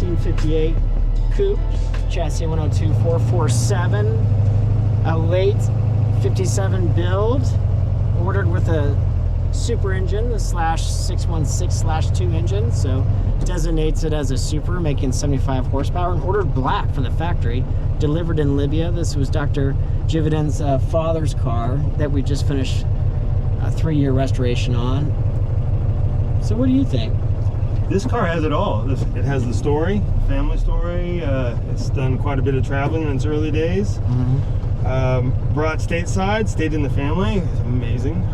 1958 coupe, chassis 102447, a late 57 build, ordered with a super engine, the /616/2 engine, so designates it as a super, making 75 horsepower, and ordered black from the factory, delivered in Libya. This was Dr. Jividen's father's car that we just finished a 3-year restoration on. So what do you think? This car has it all. It has the story, family story. It's done quite a bit of traveling in its early days. Brought stateside, stayed in the family. It's amazing.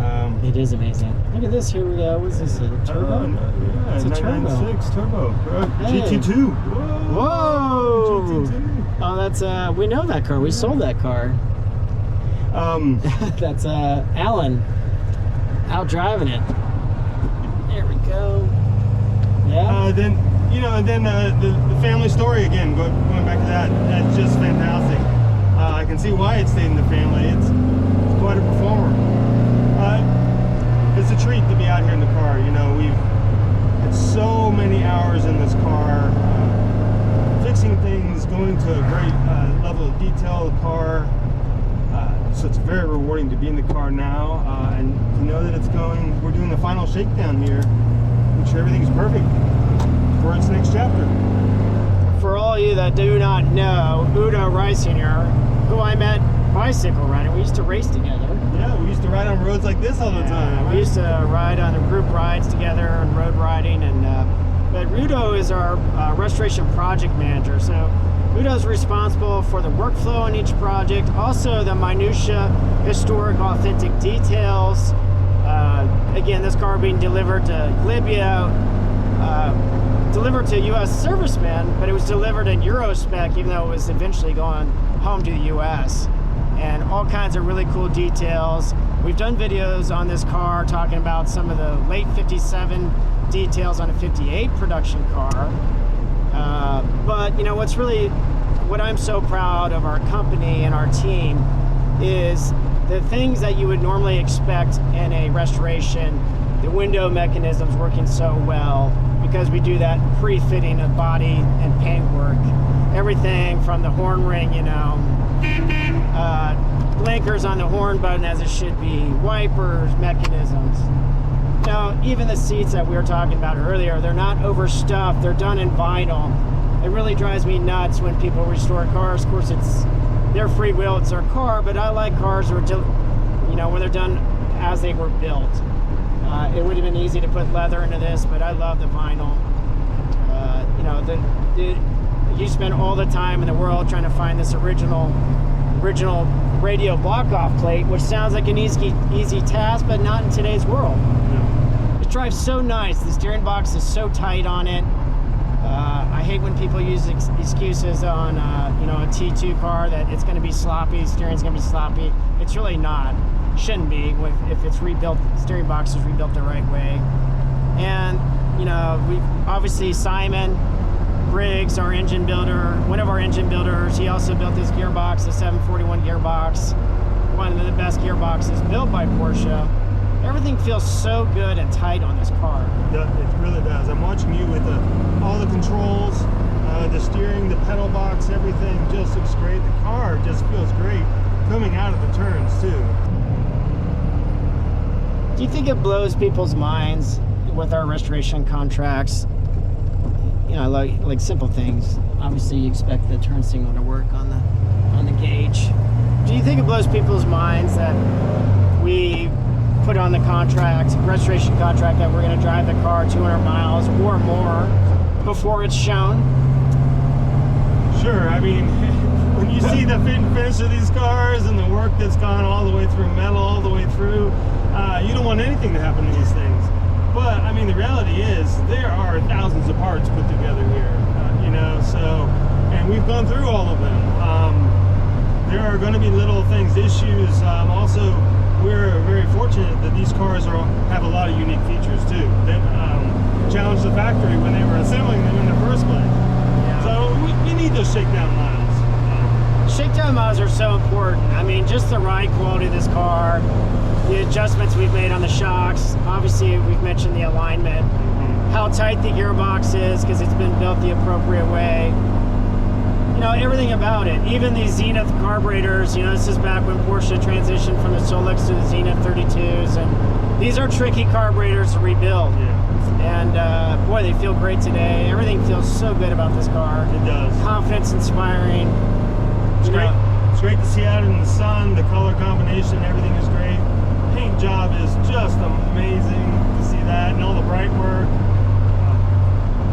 It is amazing. Look at this. Here we go. What is this? A turbo? Yeah, It's a 996 turbo. Hey. GT2. Whoa! GT2. Oh, that's we know that car. We sold that car. That's Alan out driving it. There we go. Yeah. Then the family story again. Going back to that. That's just fantastic. I can see why it stayed in the family. It's quite a performer. It's a treat to be out here in the car. You know, we've had so many hours in this car, fixing things, going to a great level of detail of the car. So it's very rewarding to be in the car now, and to know that we're doing the final shakedown here, make sure everything's perfect for its next chapter. For all you that do not know, Udo Reisinger, who I met bicycle riding, we used to race together. Yeah, we used to ride on roads like this all the time. We used to ride on the group rides together and road riding, and but Udo is our restoration project manager. So Udo's responsible for the workflow on each project, also the minutia, historic, authentic details. Again, this car being delivered to Libya, delivered to U.S. servicemen, but it was delivered in Euro spec, even though it was eventually going home to the U.S. And all kinds of really cool details. We've done videos on this car talking about some of the late 57 details on a 58 production car. But you know, what I'm so proud of our company and our team is the things that you would normally expect in a restoration, the window mechanisms working so well, because we do that pre-fitting of body and paint work. Everything from the horn ring, blinkers on the horn button as it should be, wipers, mechanisms. Now, even the seats that we were talking about earlier, they're not overstuffed, they're done in vinyl. It really drives me nuts when people restore cars. Of course, it's their free will, it's their car, but I like cars when they're done as they were built. It would have been easy to put leather into this, but I love the vinyl. You spend all the time in the world trying to find this original radio block-off plate, which sounds like an easy task, but not in today's world. Yeah. It drives so nice. The steering box is so tight on it. I hate when people use excuses on a T2 car that it's going to be sloppy, steering's going to be sloppy. It's really not. Shouldn't be if it's rebuilt. The steering box is rebuilt the right way. And we obviously Simon Briggs, our engine builder, one of our engine builders, he also built this gearbox, the 741 gearbox, one of the best gearboxes built by Porsche. Everything feels so good and tight on this car. Yeah, it really does. I'm watching you with all the controls, the steering, the pedal box, everything just looks great. The car just feels great coming out of the turns too. Do you think it blows people's minds with our restoration contracts? Like simple things. Obviously, you expect the turn signal to work on the gauge. Do you think it blows people's minds that we put on the restoration contract, that we're going to drive the car 200 miles or more before it's shown? Sure. I mean, when you see the fit and finish of these cars and the work that's gone all the way through metal, all the way through, you don't want anything to happen to these things. But I mean, the reality is there are thousands of parts put together here, and we've gone through all of them. There are going to be little things, issues. Also, we're very fortunate that these cars have a lot of unique features too. That challenged the factory when they were assembling them in the first place. Yeah. So we need those shakedown miles. Shakedown miles are so important. I mean, just the ride quality of this car, the adjustments we've made on the shocks. Obviously, we've mentioned the alignment. how tight the gearbox is because it's been built the appropriate way. You know, everything about it. Even these Zenith carburetors, you know, this is back when Porsche transitioned from the Solix to the Zenith 32s, and these are tricky carburetors to rebuild. Yeah. And boy, they feel great today. Everything feels so good about this car. It does. Confidence inspiring. It's great. It's great to see out in the sun. The color combination, everything is great. Paint job is just amazing to see that, and all the bright work.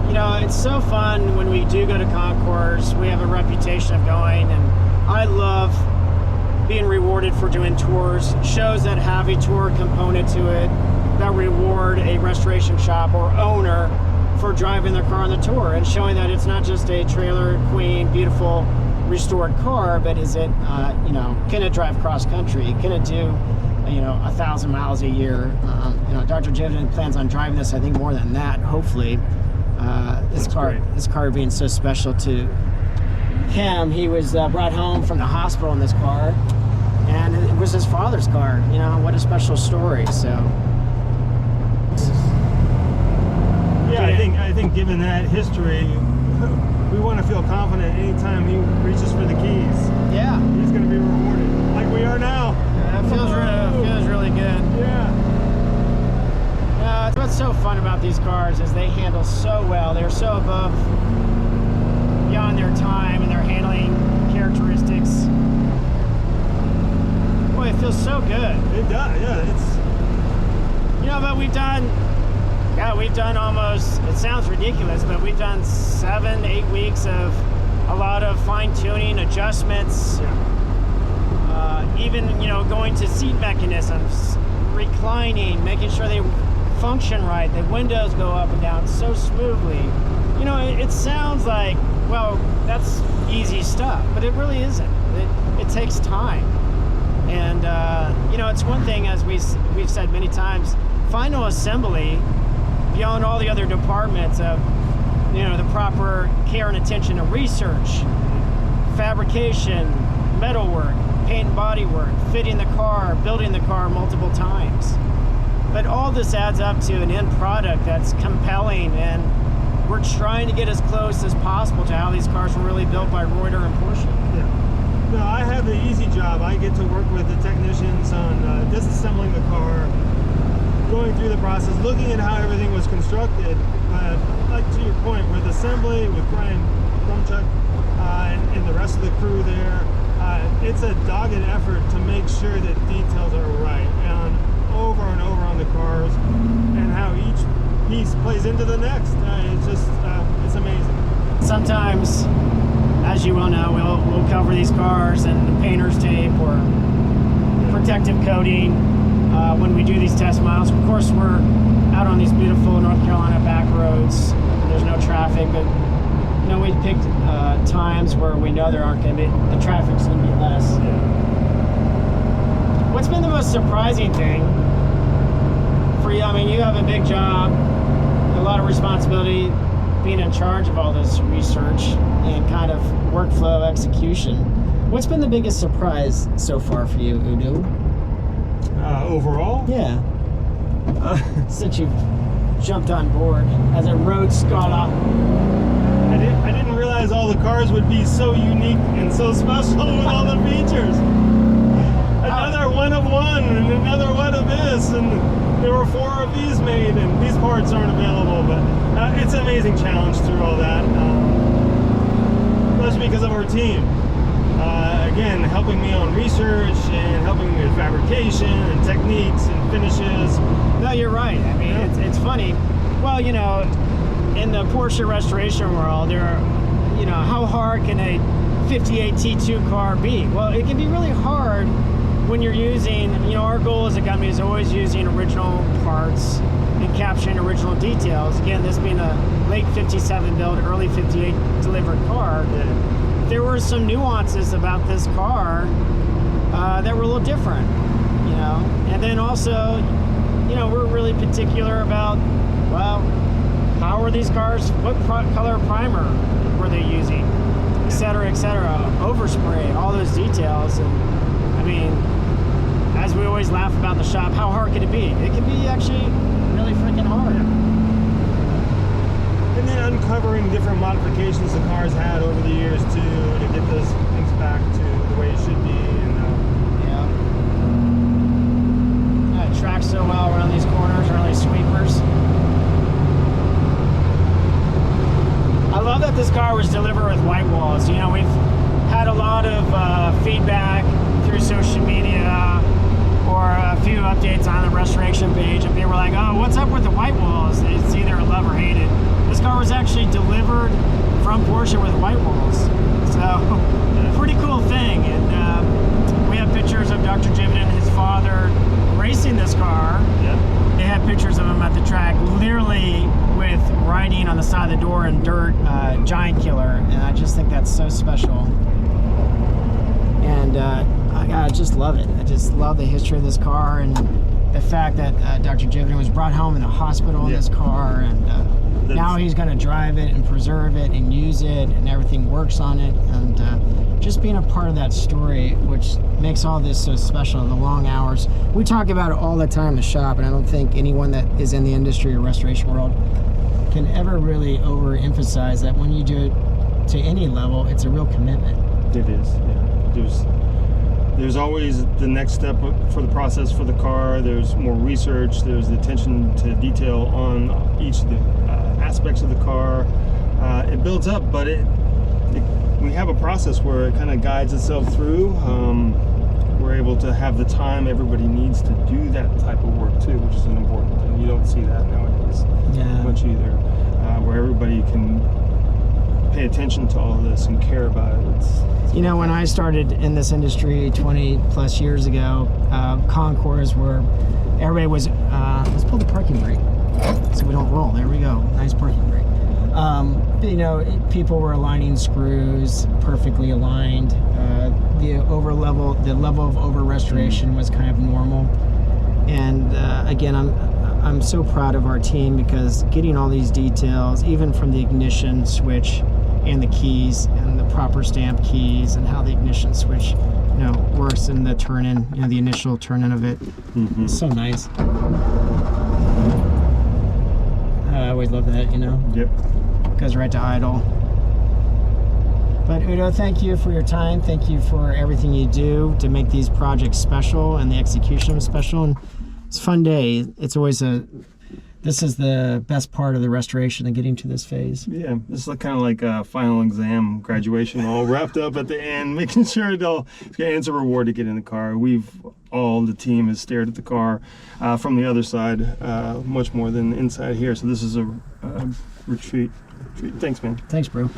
You know, it's so fun when we do go to concours. We have a reputation of going, and I love being rewarded for doing tours. Shows that have a tour component to it, that reward a restoration shop or owner for driving their car on the tour and showing that it's not just a trailer queen, beautiful restored car, but is it, you know, can it drive cross country? Can it do, you know, 1,000 miles a year? You know, Dr. Jivden plans on driving this, I think, more than that, hopefully. This car being so special to him. He was brought home from the hospital in this car, and it was his father's car. You know, what a special story. So yeah, I think given that history, we want to feel confident anytime he reaches for the keys. yeah, He's going to be rewarded, like we are now. it feels really good. Yeah. What's so fun about these cars is they handle so well. They're so above beyond their time and their handling characteristics. Boy, it feels so good. It does. Yeah, it's. You know, but we've done almost, it sounds ridiculous, but we've done 7-8 weeks of a lot of fine tuning, adjustments, even, you know, going to seat mechanisms, reclining, making sure they function right, the windows go up and down so smoothly. You know, it sounds like, well, that's easy stuff, but it really isn't. It takes time. And, you know, it's one thing, as we've said many times, final assembly, beyond all the other departments of, you know, the proper care and attention to research, fabrication, metalwork, paint and body work, fitting the car, building the car multiple times. But all this adds up to an end product that's compelling, and we're trying to get as close as possible to how these cars were really built by Reuter and Porsche. Yeah. No, I have the easy job. I get to work with the technicians on disassembling the car, going through the process, looking at how everything was constructed. Like to your point, with assembly, with Brian Brumchuk and the rest of the crew there, it's a dogged effort to make sure that details are right, and over on the cars, and how each piece plays into the next. It's just, it's amazing. Sometimes, as you well know, we'll cover these cars in painter's tape or protective coating when we do these test miles. Of course, we're out on these beautiful North Carolina back roads. There's no traffic, but you know, we picked times where we know there aren't going to be, the traffic's going to be less. What's been the most surprising thing for you? I mean, you have a big job, a lot of responsibility, being in charge of all this research and kind of workflow execution. What's been the biggest surprise so far for you, Udo? Overall? Yeah. Since you've jumped on board as a road scholar. I didn't realize all the cars would be so unique and so special with all the features. Another one of one and another one of this, and there were 4 of these made, and these parts aren't available, but it's an amazing challenge through all that, especially because of our team. Again, helping me on research and helping me with fabrication and techniques and finishes. No, you're right. I mean, it's funny. Well, you know, in the Porsche restoration world, you know, how hard can a 58 T2 car be? Well, it can be really hard when you're using, you know, our goal as a company is always using original parts and capturing original details. Again, this being a late 57 build, early 58 delivered car, there were some nuances about this car that were a little different, you know. And then also, you know, we're really particular about, well, how are these cars, what color primer were they using, et cetera, overspray, all those details. And I mean, as we always laugh about in the shop, how hard can it be? It can be actually really freaking hard. And then uncovering different modifications the car's had over the years too, to get those things back to the way it should be. And it tracks so well around these corners, around these sweepers. I love that this car was delivered with white walls. You know, we've had a lot of feedback through social media or a few updates on the restoration page, and people were like, oh, what's up with the white walls? It's either love or hate it. This car was actually delivered from Porsche with white walls. So, pretty cool thing. And we have pictures of Dr. Jiven and his father racing this car. yeah. They had pictures of him at the track, literally with writing on the side of the door in dirt, Giant Killer. And I just think that's so special. And I just love it. I just love the history of this car and the fact that Dr. Jiven was brought home in the hospital in this car, and now he's going to drive it and preserve it and use it, and everything works on it. And just being a part of that story, which makes all this so special, the long hours. We talk about it all the time in the shop, and I don't think anyone that is in the industry or restoration world can ever really overemphasize that when you do it to any level, it's a real commitment. It is, yeah. There's always the next step for the process for the car. There's more research. There's the attention to detail on each of the aspects of the car. It builds up, but we have a process where it kind of guides itself through. We're able to have the time everybody needs to do that type of work too, which is an important thing. You don't see that nowadays much either, where everybody can pay attention to all of this and care about it. You know, when I started in this industry 20 plus years ago, concours were, everybody was, let's pull the parking brake so we don't roll. There we go. Nice parking brake. You know, people were aligning screws perfectly aligned. The level of over restoration was kind of normal. And again, I'm so proud of our team because getting all these details, even from the ignition switch and the keys and the proper stamp keys and how the ignition switch, you know, works in the turn-in, you know, the initial turn-in of it. It's so nice. I always love that, you know. Yep. Goes right to idle. But Udo, thank you for your time. Thank you for everything you do to make these projects special and the execution was special. And it's a fun day. It's always this is the best part of the restoration and getting to this phase. Yeah, this is kind of like a final exam, graduation, all wrapped up at the end, making sure it's a reward to get in the car. The team has stared at the car from the other side much more than inside here. So this is a retreat. Thanks, man. Thanks, bro.